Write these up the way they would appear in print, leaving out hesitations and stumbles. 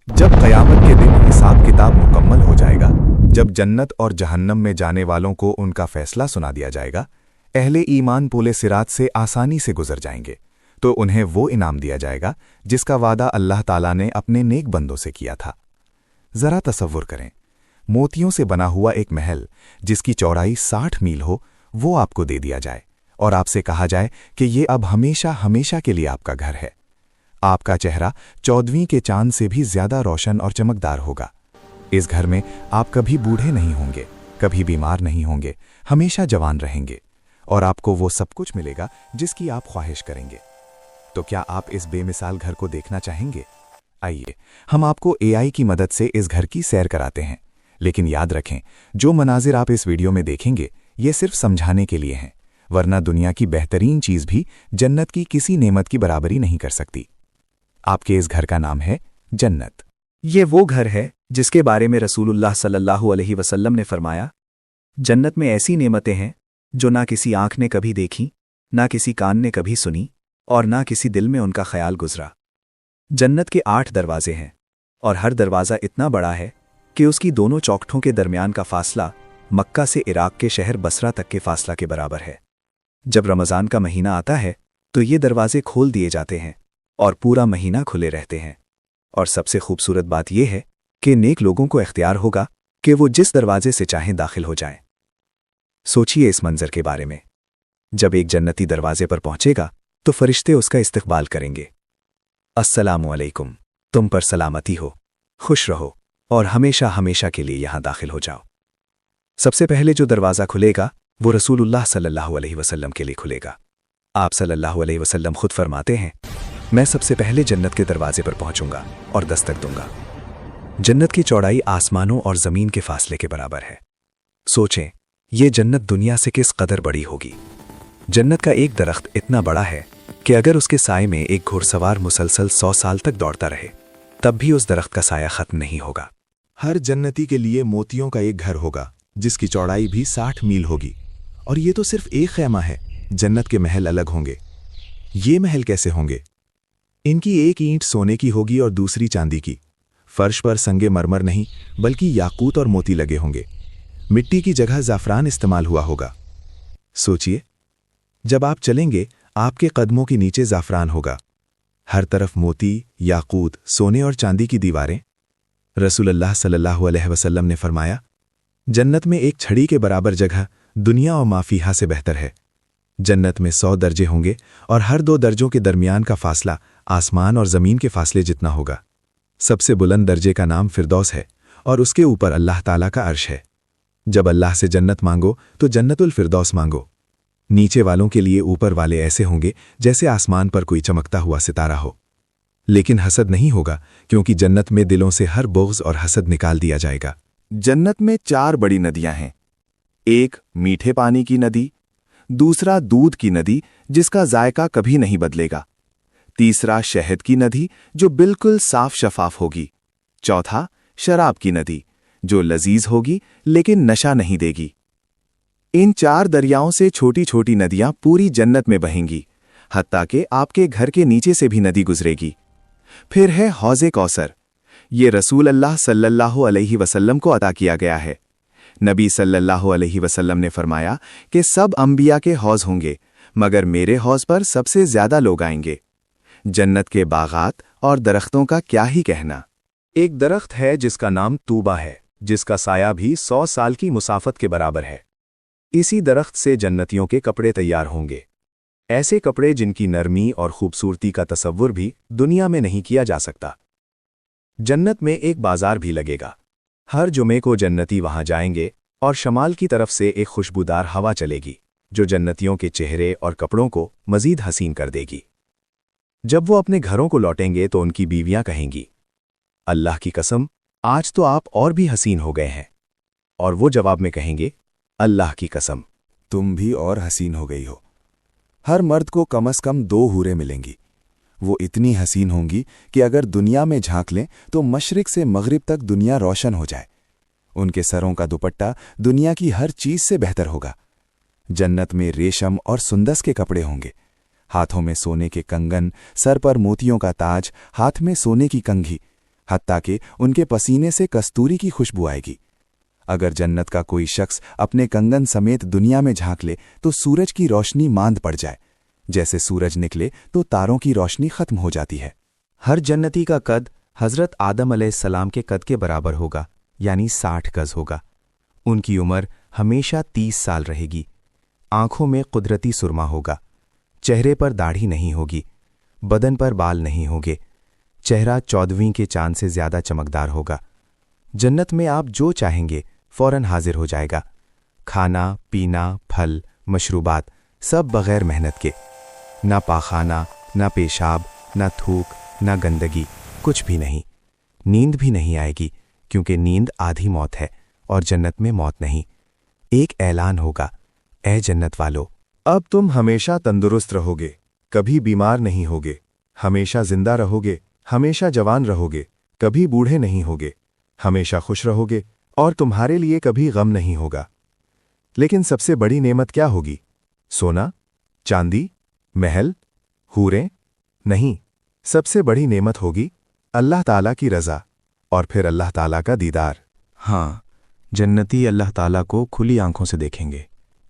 जब क़यामत के दिन हिसाब किताब मुकम्मल हो जाएगा, जब जन्नत और जहन्नम में जाने वालों को उनका फैसला सुना दिया जाएगा, अहले ईमान पुले सिरात से आसानी से गुजर जाएंगे, तो उन्हें वो इनाम दिया जाएगा जिसका वादा अल्लाह ताला ने अपने नेक बंदों से किया था। ज़रा तसव्वुर करें, मोतियों से बना हुआ एक महल जिसकी चौड़ाई 60 मील हो, वो आपको दे दिया जाए और आपसे कहा जाए कि ये अब हमेशा हमेशा के लिए आपका घर है। आपका चेहरा 14वीं के चांद से भी ज्यादा रोशन और चमकदार होगा। इस घर में आप कभी बूढ़े नहीं होंगे, कभी बीमार नहीं होंगे, हमेशा जवान रहेंगे और आपको वो सब कुछ मिलेगा जिसकी आप ख्वाहिश करेंगे। तो क्या आप इस बेमिसाल घर को देखना चाहेंगे? आइए, हम आपको एआई की मदद से इस घर की सैर कराते हैं। लेकिन याद रखें, जो मनाजिर आप इस वीडियो में देखेंगे ये सिर्फ समझाने के लिए हैं, वरना दुनिया की बेहतरीन चीज भी जन्नत की किसी नेमत की बराबरी नहीं कर सकती। आपके इस घर का नाम है जन्नत। ये वो घर है जिसके बारे में रसूलुल्लाह सल्लल्लाहु अलैहि वसल्लम ने फरमाया, जन्नत में ऐसी नेमतें हैं जो ना किसी आंख ने कभी देखी, ना किसी कान ने कभी सुनी और ना किसी दिल में उनका ख्याल गुजरा। जन्नत के 8 दरवाजे हैं और हर दरवाज़ा इतना बड़ा है कि उसकी दोनों चौखटों के दरमियान का फासला मक्का से इराक के शहर बसरा तक के फासला के बराबर है। जब रमज़ान का महीना आता है तो ये दरवाजे खोल दिए जाते हैं और पूरा महीना खुले रहते हैं। और सबसे खूबसूरत बात यह है कि नेक लोगों को इख्तियार होगा कि वो जिस दरवाजे से चाहें दाखिल हो जाएं। सोचिए इस मंजर के बारे में, जब एक जन्नती दरवाजे पर पहुंचेगा तो फरिश्ते उसका इस्तकबाल करेंगे। अस्सलामु अलैकुम, तुम पर सलामती हो, खुश रहो और हमेशा हमेशा के लिए यहां दाखिल हो जाओ। सबसे पहले जो दरवाज़ा खुलेगा वो रसूलुल्लाह सल्लल्लाहु अलैहि वसल्लम के लिए खुलेगा। आप सल्लल्लाहु अलैहि वसल्लम खुद फरमाते हैं, मैं सबसे पहले जन्नत के दरवाजे पर पहुंचूंगा और दस्तक दूंगा। जन्नत की चौड़ाई आसमानों और जमीन के फासले के बराबर है। सोचें, ये जन्नत दुनिया से किस कदर बड़ी होगी। जन्नत का एक दरख्त इतना बड़ा है कि अगर उसके साए में एक घुड़सवार मुसलसल 100 साल तक दौड़ता रहे तब भी उस दरख्त का साया खत्म नहीं होगा। हर जन्नती के लिए मोतियों का एक घर होगा जिसकी चौड़ाई भी 60 मील होगी। और ये तो सिर्फ एक खैमा है, जन्नत के महल अलग होंगे। ये महल कैसे होंगे? इनकी एक ईंट सोने की होगी और दूसरी चांदी की। फर्श पर संगे मरमर नहीं बल्कि याकूत और मोती लगे होंगे। मिट्टी की जगह ज़ाफ़रान इस्तेमाल हुआ होगा। सोचिए, जब आप चलेंगे आपके कदमों के नीचे ज़ाफ़रान होगा। हर तरफ मोती, याकूत, सोने और चांदी की दीवारें। रसूलुल्लाह सल्लल्लाहु अलैहि वसल्लम ने फरमाया, जन्नत में एक छड़ी के बराबर जगह दुनिया और माफिहा से बेहतर है। जन्नत में 100 दर्जे होंगे और हर 2 दर्जों के दरमियान का फासला आसमान और ज़मीन के फासले जितना होगा। सबसे बुलंद दर्जे का नाम फिरदौस है और उसके ऊपर अल्लाह ताला का अर्श है। जब अल्लाह से जन्नत मांगो तो जन्नतुल फिरदौस मांगो। नीचे वालों के लिए ऊपर वाले ऐसे होंगे जैसे आसमान पर कोई चमकता हुआ सितारा हो। लेकिन हसद नहीं होगा, क्योंकि जन्नत में दिलों से हर बुग़्ज़ और हसद निकाल दिया जाएगा। जन्नत में 4 बड़ी नदियां हैं। एक मीठे पानी की नदी, दूसरा दूध की नदी जिसका जायका कभी नहीं बदलेगा, तीसरा शहद की नदी जो बिल्कुल साफ शफाफ होगी, चौथा शराब की नदी जो लजीज होगी लेकिन नशा नहीं देगी। इन 4 दरियाओं से छोटी छोटी नदियां पूरी जन्नत में बहेंगी, हत्ता कि आपके घर के नीचे से भी नदी गुजरेगी। फिर है हौज़े कौसर। ये रसूल अल्लाह सल्लल्लाहु अलैहि वसल्लम को अता किया गया है। नबी सल्लल्लाहु अलैहि वसल्लम ने फरमाया कि सब अंबिया के हौज़ होंगे, मगर मेरे हौज़ पर सबसे ज्यादा लोग आएंगे। जन्नत के बागात और दरख्तों का क्या ही कहना। एक दरख्त है जिसका नाम तूबा है, जिसका साया भी 100 साल की मुसाफत के बराबर है। इसी दरख्त से जन्नतियों के कपड़े तैयार होंगे, ऐसे कपड़े जिनकी नरमी और खूबसूरती का तसव्वुर भी दुनिया में नहीं किया जा सकता। जन्नत में एक बाजार भी लगेगा। हर जुमे को जन्नती वहां जाएंगे और शमाल की तरफ से एक खुशबूदार हवा चलेगी जो जन्नतियों के चेहरे और कपड़ों को मजीद हसीन कर देगी। जब वो अपने घरों को लौटेंगे तो उनकी बीवियां कहेंगी, अल्लाह की कसम, आज तो आप और भी हसीन हो गए हैं। और वो जवाब में कहेंगे, अल्लाह की कसम, तुम भी और हसीन हो गई हो। हर मर्द को कम से कम 2 हूरें मिलेंगी। वो इतनी हसीन होंगी कि अगर दुनिया में झांक लें तो मशरिक से मगरिब तक दुनिया रोशन हो जाए। उनके सरों का दुपट्टा दुनिया की हर चीज से बेहतर होगा। जन्नत में रेशम और सुंदस के कपड़े होंगे, हाथों में सोने के कंगन, सर पर मोतियों का ताज, हाथ में सोने की कंघी, हत्ता कि उनके पसीने से कस्तूरी की खुशबू आएगी। अगर जन्नत का कोई शख्स अपने कंगन समेत दुनिया में झांक ले तो सूरज की रोशनी मांद पड़ जाए। जैसे सूरज निकले तो तारों की रोशनी खत्म हो जाती है। हर जन्नती का कद हजरत आदम अलैहिस्सलाम के कद के बराबर होगा, यानी 60 गज होगा। उनकी उम्र हमेशा 30 साल रहेगी। आंखों में कुदरती सुरमा होगा। चेहरे पर दाढ़ी नहीं होगी। बदन पर बाल नहीं होंगे। चेहरा 14वीं के चांद से ज्यादा चमकदार होगा। जन्नत में आप जो चाहेंगे फौरन हाजिर हो जाएगा। खाना, पीना, फल, मशरूबात सब बगैर मेहनत के। ना पाखाना, ना पेशाब, ना थूक, ना गंदगी, कुछ भी नहीं। नींद भी नहीं आएगी, क्योंकि नींद आधी मौत है और जन्नत में मौत नहीं। एक ऐलान होगा, ऐ जन्नत वालो, अब तुम हमेशा तंदुरुस्त रहोगे, कभी बीमार नहीं होगे, हमेशा जिंदा रहोगे, हमेशा जवान रहोगे, कभी बूढ़े नहीं होगे, हमेशा खुश रहोगे और तुम्हारे लिए कभी गम नहीं होगा। लेकिन सबसे बड़ी नेमत क्या होगी? सोना, चांदी, महल, हूरें? नहीं, सबसे बड़ी नेमत होगी अल्लाह ताला की रज़ा और फिर अल्लाह ताला का दीदार। हाँ, जन्नती अल्लाह ताला को खुली आंखों से देखेंगे,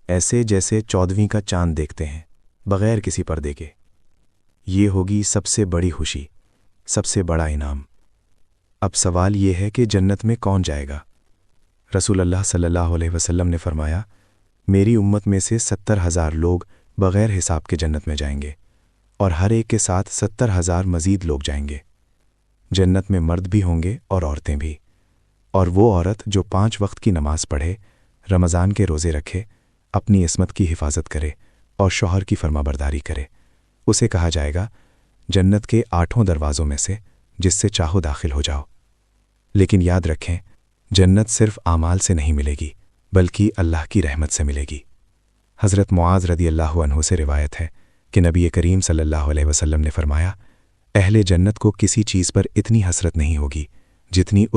ऐसे जैसे 14वीं का चांद देखते हैं, बगैर किसी पर्दे के। ये होगी सबसे बड़ी खुशी, सबसे बड़ा इनाम। अब सवाल ये है कि जन्नत में कौन जाएगा? रसूल अल्लाह सल्लल्लाहु अलैहि वसल्लम ने फरमाया, मेरी उम्मत में से 70,000 लोग बगैर हिसाब के जन्नत में जाएंगे और हर एक के साथ 70,000 मजीद लोग जाएंगे। जन्नत में मर्द भी होंगे और औरतें भी। और वो औरत जो 5 वक्त की नमाज पढ़े, रमज़ान के रोज़े रखे, अपनी इस्मत की हिफाजत करे और शौहर की फरमाबरदारी करे, उसे कहा जाएगा जन्नत के 8 दरवाज़ों में से जिससे चाहो दाखिल हो जाओ। लेकिन याद रखें, जन्नत सिर्फ आमाल से नहीं मिलेगी, बल्कि अल्लाह की रहमत से मिलेगी। हज़रत मुआज़ रदी अल्लाहु अन्हु से रिवायत है कि नबी करीम सल्लल्लाहु अलैहि वसल्लम ने फरमाया, अहले जन्नत को किसी चीज़ पर इतनी हसरत नहीं होगी जितनी उस